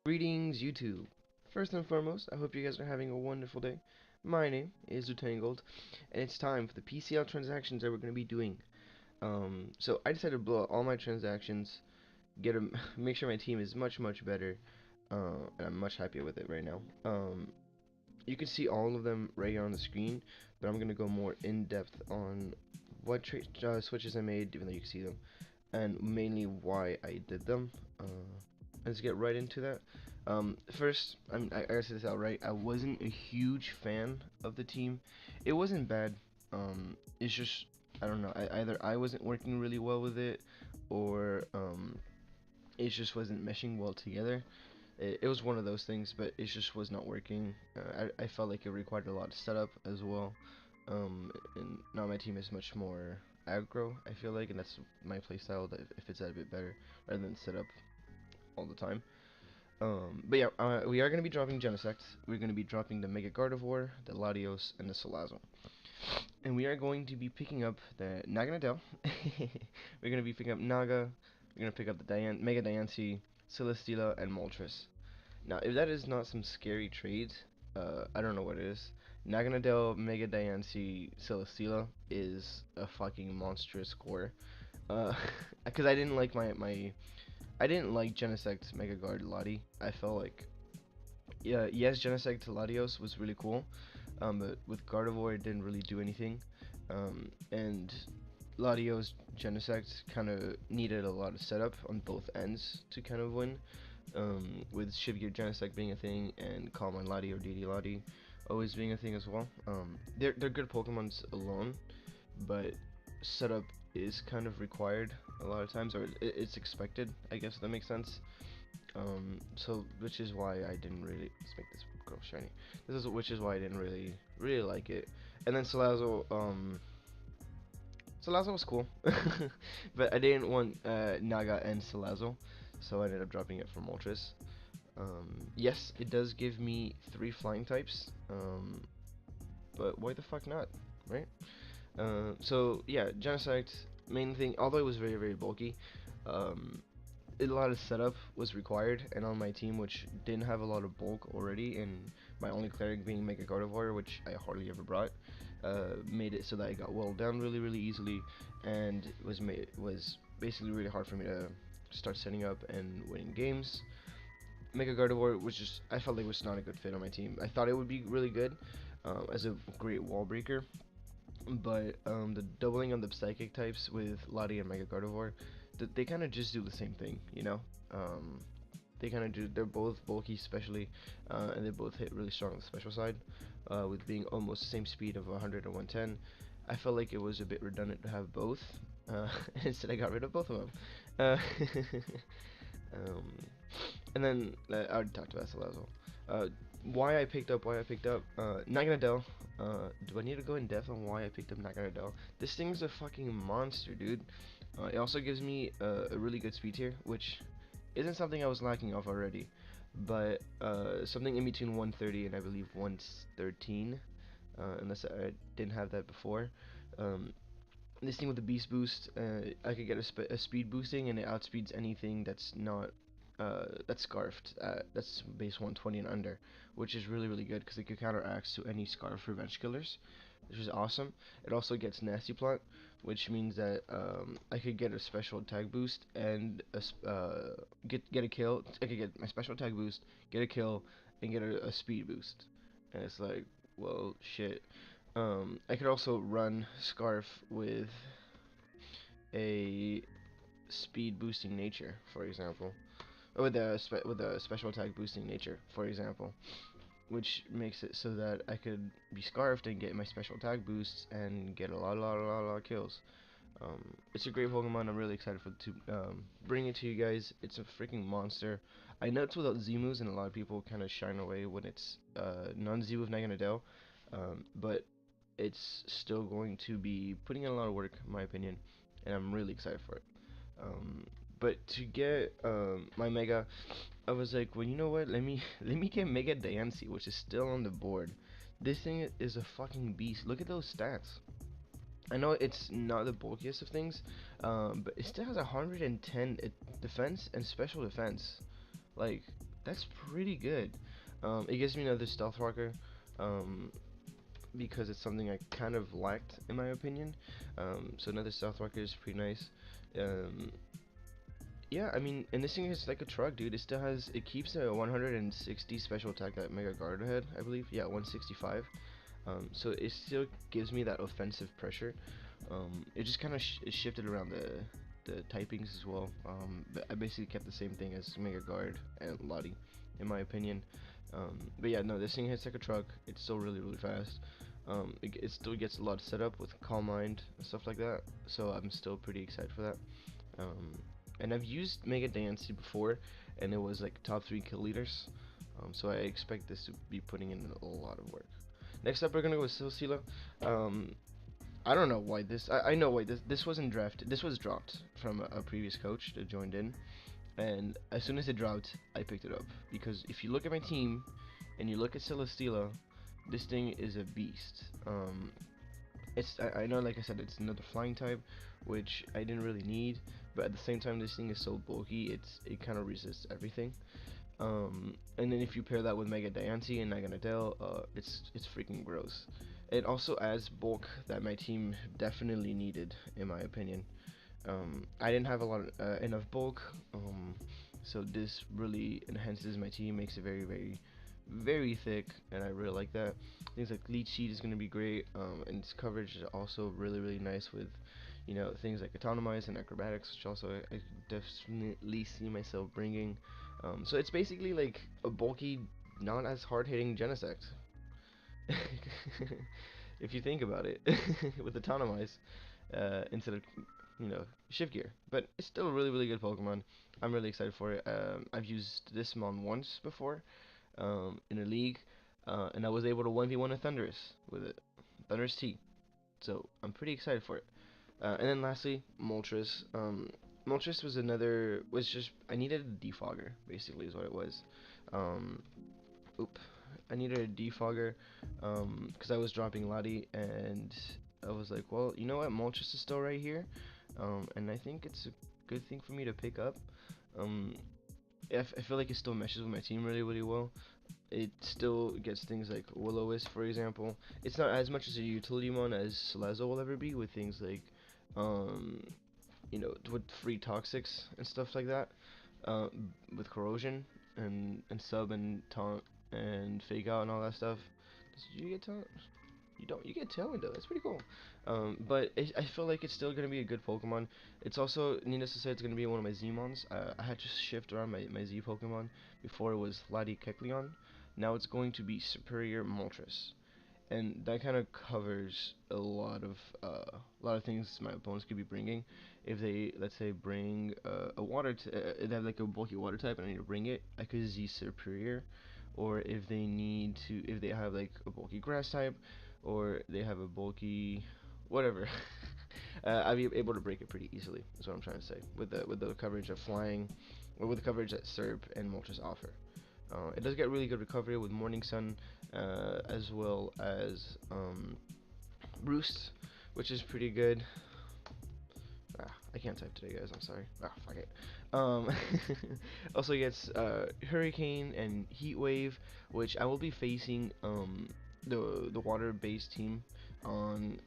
Greetings, YouTube. First and foremost, I hope you guys are having a wonderful day. My name is Utangled, and it's time for the PCL transactions that we're going to be doing. So I decided to blow out all my transactions, make sure my team is much better, and I'm much happier with it right now. You can see all of them right here on the screen, but I'm going to go more in depth on what switches I made, even though you can see them, and mainly why I did them. Let's get right into that. First, I gotta say this outright. I wasn't a huge fan of the team. It wasn't bad. It's just I don't know. Either I wasn't working really well with it, or it just wasn't meshing well together. It was one of those things, but it just was not working. I felt like it required a lot of setup as well. And now my team is much more aggro, I feel like, and that's my playstyle that if it's a bit better rather than setup all the time. But yeah, we are going to be dropping Genesect. We're going to be dropping the Mega Gardevoir, the Latios, and the Salazzle. And we are going to be picking up the Naganadel. We're going to be picking up Naga. We're going to pick up the Mega Diancie, Celesteela, and Moltres. Now, if that is not some scary trades, I don't know what it is. Naganadel, Mega Diancie, Celesteela is a fucking monstrous core. Because I didn't like I didn't like Genesect Mega Guard Lati. I felt like, yeah, yes, Genesect Latios was really cool, but with Gardevoir it didn't really do anything, and Latios Genesect kind of needed a lot of setup on both ends to kind of win, with Shivegear Genesect being a thing and Calm on Lati or DD Lati always being a thing as well. They're good Pokemons alone, but setup is kind of required a lot of times, or it's expected, I guess, if that makes sense. So which is why I didn't really, let's make this girl shiny. Which is why I didn't really like it. And then Salazzle, Salazzle was cool, but I didn't want Naga and Salazzle, so I ended up dropping it for Moltres. Yes, it does give me 3 flying types, but why the fuck not, right? So yeah, Genesect, main thing, although it was very bulky, a lot of setup was required, and on my team, which didn't have a lot of bulk already, and my only cleric being Mega Gardevoir, which I hardly ever brought, made it so that I got walled down really easily, and it was basically really hard for me to start setting up and winning games. Mega Gardevoir was just, I felt like it was not a good fit on my team. I thought it would be really good as a great wall breaker, but the doubling on the psychic types with Lati and Mega Gardevoir, they kind of just do the same thing, you know. They kind of do. They're both bulky, especially, and they both hit really strong on the special side, with being almost the same speed of 100 and 110. I felt like it was a bit redundant to have both. Instead, I got rid of both of them. And then I already talked about Salazzle. Why I picked up Naganadel. Do I need to go in depth on why I picked up Naganadel? This thing's a fucking monster, dude. It also gives me a really good speed tier, which isn't something I was lacking of already, but something in between 130 and I believe 113, unless I didn't have that before. This thing with the beast boost, I could get a speed boosting, and it outspeeds anything that's not that's scarfed, that's base 120 and under, which is really good because it could counteract to any scarf revenge killers, which is awesome. It also gets nasty plot, which means that I could get a special attack boost and get a kill. I could get my special attack boost, get a kill, and get a speed boost, and it's like, well, shit. I could also run Scarf with a speed boosting nature, for example, or with a special attack boosting nature, for example, which makes it so that I could be Scarfed and get my special attack boosts and get a lot of kills. It's a great Pokemon. I'm really excited to bring it to you guys. It's a freaking monster. I know it's without Z moves, and a lot of people kind of shine away when it's non-Z with Naganadel, but it's still going to be putting in a lot of work, in my opinion, and I'm really excited for it. But to get my Mega, I was like, well, you know what? Let me get Mega Diancie, which is still on the board. This thing is a fucking beast. Look at those stats. I know it's not the bulkiest of things, but it still has 110 defense and special defense. Like, That's pretty good. It gives me another stealth walker. Um, because it's something I kind of lacked in my opinion. So another stealth walker is pretty nice. Um, yeah, I mean, and this thing is like a truck, dude. It still has, it keeps a 160 special attack that Mega Guard had, I believe. Yeah, 165. So it still gives me that offensive pressure. It just kind of shifted around the typings as well. But I basically kept the same thing as Mega Guard and Lottie, in my opinion. But yeah, no, this thing hits like a truck. It's still really, really fast. It still gets a lot of setup with Calm Mind and stuff like that. So I'm still pretty excited for that. Um, and I've used Mega Dancey before, and it was like top 3 kill leaders. So I expect this to be putting in a lot of work. Next up, we're gonna go with Silsila. Um, I don't know why this. I know why this wasn't drafted. This was dropped from a previous coach that joined in, and as soon as it dropped, I picked it up because if you look at my team and you look at Celesteela, this thing is a beast. I know, like I said, it's another flying type, which I didn't really need, but at the same time, this thing is so bulky, it kind of resists everything. And then if you pair that with Mega Diancie and Naganadel, it's freaking gross. It also adds bulk that my team definitely needed, in my opinion. I didn't have a lot of, enough bulk, so this really enhances my team, makes it very, very, very thick, and I really like that. Things like Leech Seed is going to be great, and its coverage is also really, really nice with, you know, things like Autonomize and Acrobatics, which also I definitely see myself bringing. So it's basically like a bulky, not as hard-hitting Genesect. If you think about it, with Autonomize, instead of, you know, Shift Gear. But it's still a really, really good Pokemon. I'm really excited for it. I've used this Mon once before, in a league, and I was able to 1v1 a Thundurus with it. Thundurus T. So I'm pretty excited for it. And then lastly, Moltres. Moltres was just, I needed a defogger, basically, is what it was. Um, oop. I needed a defogger, because I was dropping Lottie, and I was like, well, you know what, Moltres is still right here, and I think it's a good thing for me to pick up. Um, I feel like it still meshes with my team really, really well. It still gets things like Will-O-Wisp, for example. It's not as much as a utility mon as Salazzle will ever be, with things like, um, you know, with free toxics and stuff like that. Uh, with corrosion and sub and taunt and fake out and all that stuff. Did you get taunt? You don't. You get tailwind though. That's pretty cool. But I feel like it's still gonna be a good Pokemon. It's also, needless to say, it's gonna be one of my Z-Mons. I had to shift around my Z Pokemon. Before it was Lati Kecleon. Now it's going to be Superior Moltres, and that kind of covers a lot of things my opponents could be bringing. If they, let's say, bring a water, they have like a bulky water type, and I need to bring it, I could Z Superior. Or if they need to, if they have like a bulky grass type, or they have a bulky whatever, I'd be able to break it pretty easily. Is what I'm trying to say with the coverage of flying, or with the coverage that Serp and Moltres offer. It does get really good recovery with Morning Sun, as well as Roost, which is pretty good. I can't type today, guys. I'm sorry. Fuck it. Um, also gets Hurricane and Heat Wave, which I will be facing the water-based team on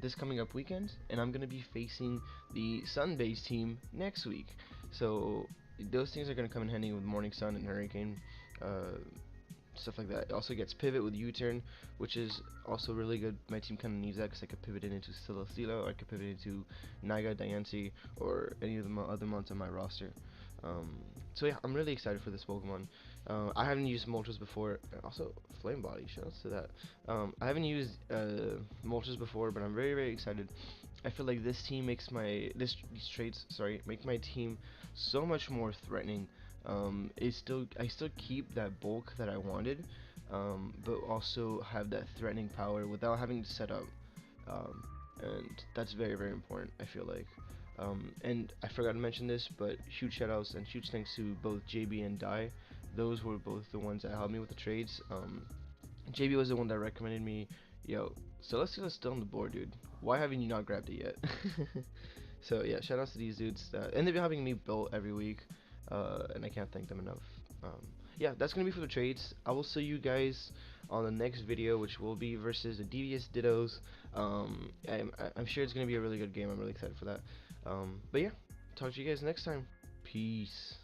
this coming up weekend, and I'm gonna be facing the sun-based team next week. So those things are gonna come in handy with Morning Sun and Hurricane. Stuff like that. It also gets Pivot with U-Turn, which is also really good. My team kind of needs that because I could pivot it into Celesteela, or I could pivot it into Naga, Diancie, or any of the other mons on my roster. So yeah, I'm really excited for this Pokemon. I haven't used Moltres before. Also, Flame Body, shoutouts to that. I haven't used Moltres before, but I'm very, very excited. I feel like this team makes these traits, sorry, make my team so much more threatening. I still keep that bulk that I wanted, but also have that threatening power without having to set up, and that's very, very important, I feel like. And I forgot to mention this, but huge shoutouts and huge thanks to both JB and Dai. Those were both the ones that helped me with the trades. JB was the one that recommended me, yo, Celestial still on the board, dude. Why haven't you not grabbed it yet? So yeah, shoutouts to these dudes, and they've been having me built every week. and I can't thank them enough. Yeah, that's gonna be for the trades. I will see you guys on the next video, which will be versus the Devious Dittos. I'm sure it's gonna be a really good game. I'm really excited for that. But yeah, talk to you guys next time. Peace.